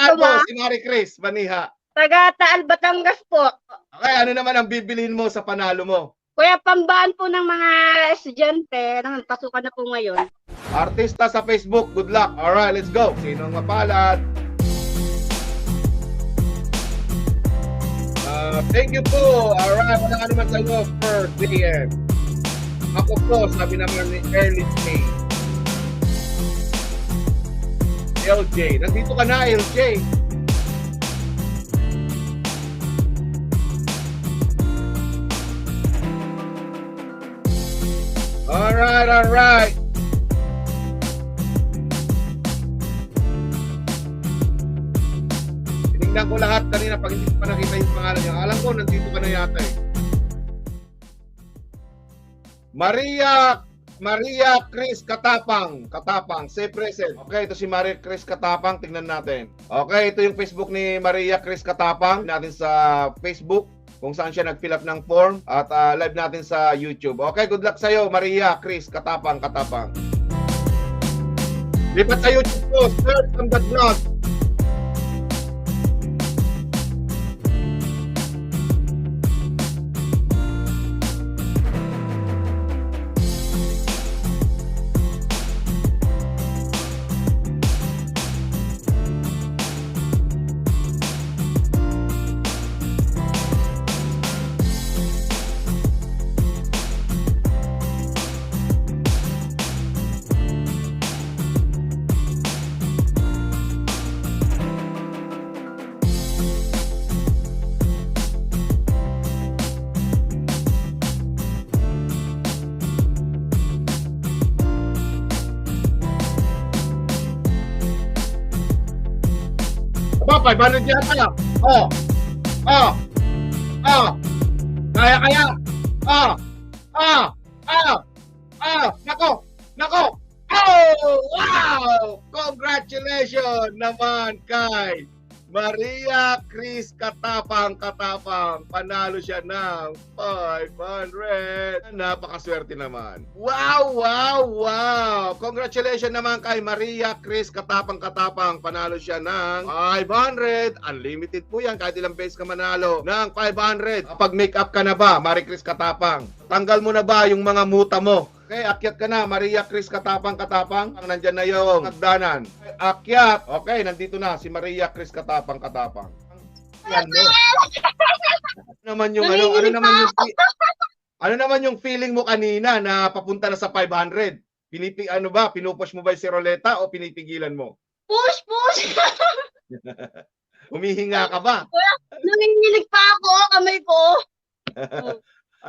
Salvo, si Marie Chris Maniha. Taga Taal, Batangas po. Okay, ano naman ang bibilhin mo sa panalo mo? Kuya, pambaan po ng mga estudyante. Pasukan na po ngayon. Artista sa Facebook, good luck. Alright, let's go. Sinong mapalad? Thank you po. Alright, wala ka naman sa iyo first DM. Ako po, sabi naman ni Early J. LJ. Nandito ka na, LJ. Alright, alright. Tinignan ko lahat kanina pag hindi ko pa nakita yung pangalan niya. Alam ko, nandito ka na yata eh. Maria Chris Katapang. Say present. Okay, ito si Maria Chris Katapang. Tingnan natin. Okay, ito yung Facebook ni Maria Chris Katapang. Natin sa Facebook kung saan siya nag-fill up ng form at live natin sa YouTube. Okay, good luck sa'yo, Maria Chris Katapang. Lipat sa YouTube ko, search on the vlog. Aba, 500 yata. Kaya. Nako. Oh, wow! Congratulations naman kay Maria Chris Katapang. Panalo siya ng 500. Napakaswerte naman. Wow! Congratulations naman kay Maria Chris Katapang. Panalo siya ng 500. Unlimited po yan. Kahit ilang beses ka manalo ng 500. Kapag make up ka na ba, Maria Chris Katapang? Tanggal mo na ba yung mga muta mo? Okay, akyat ka na, Maria Chris Katapang. Nandyan na yung hagdanan. Akyat. Okay, nandito na si Maria Chris Katapang. Yan mo. Ano naman yung feeling mo kanina na papunta na sa 500? Pinupush mo ba si Roleta o pinipigilan mo? Push! Humihinga ka ba? Kuya, nanginginig pa ako, kamay ko.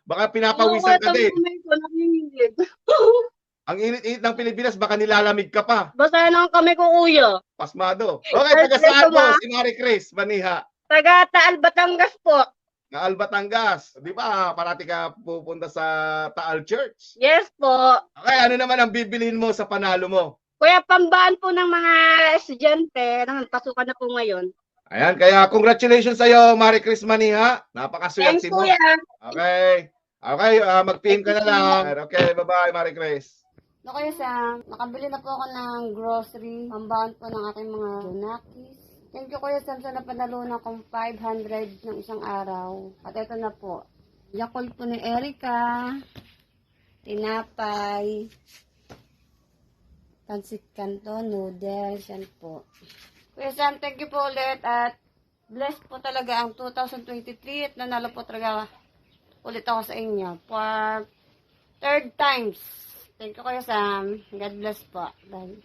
Baka pinapawisan ka din. Kamay ko, nanginginig. Ang init-init ng Pilipinas, baka nilalamig ka pa. Basta na ang kamay ko, kuya. Pasmado. Okay, taga saan mo? Si Marie Chris Maniha. Taga Taal, Batangas po. Taal, Batangas. Di ba, parati ka pupunta sa Taal Church? Yes po. Okay, ano naman ang bibilhin mo sa panalo mo? Kuya, pambaan po ng mga estudyante. Pasukan na po ngayon. Ayan, kaya congratulations sa'yo, Marie Chris Maniha. Napakaswerte Thanks, mo. kuya. Okay, mag-PM ka na lang. Okay, bye-bye, Marie Chris. No, Kuya Sam, nakabili na po ako ng grocery, pambaan po ng aking mga donakis. Thank you, Kuya Sam, sa napanalunan kong 500 ng isang araw. At ito na po, Yakult po ni Erica, tinapay, pansit canton, noodles, yan po. Kuya Sam, thank you po ulit at blessed po talaga ang 2023 at nanalo po talaga ulit ako sa inyo for third times. Thank you, Kuya Sam. God bless po. Bye.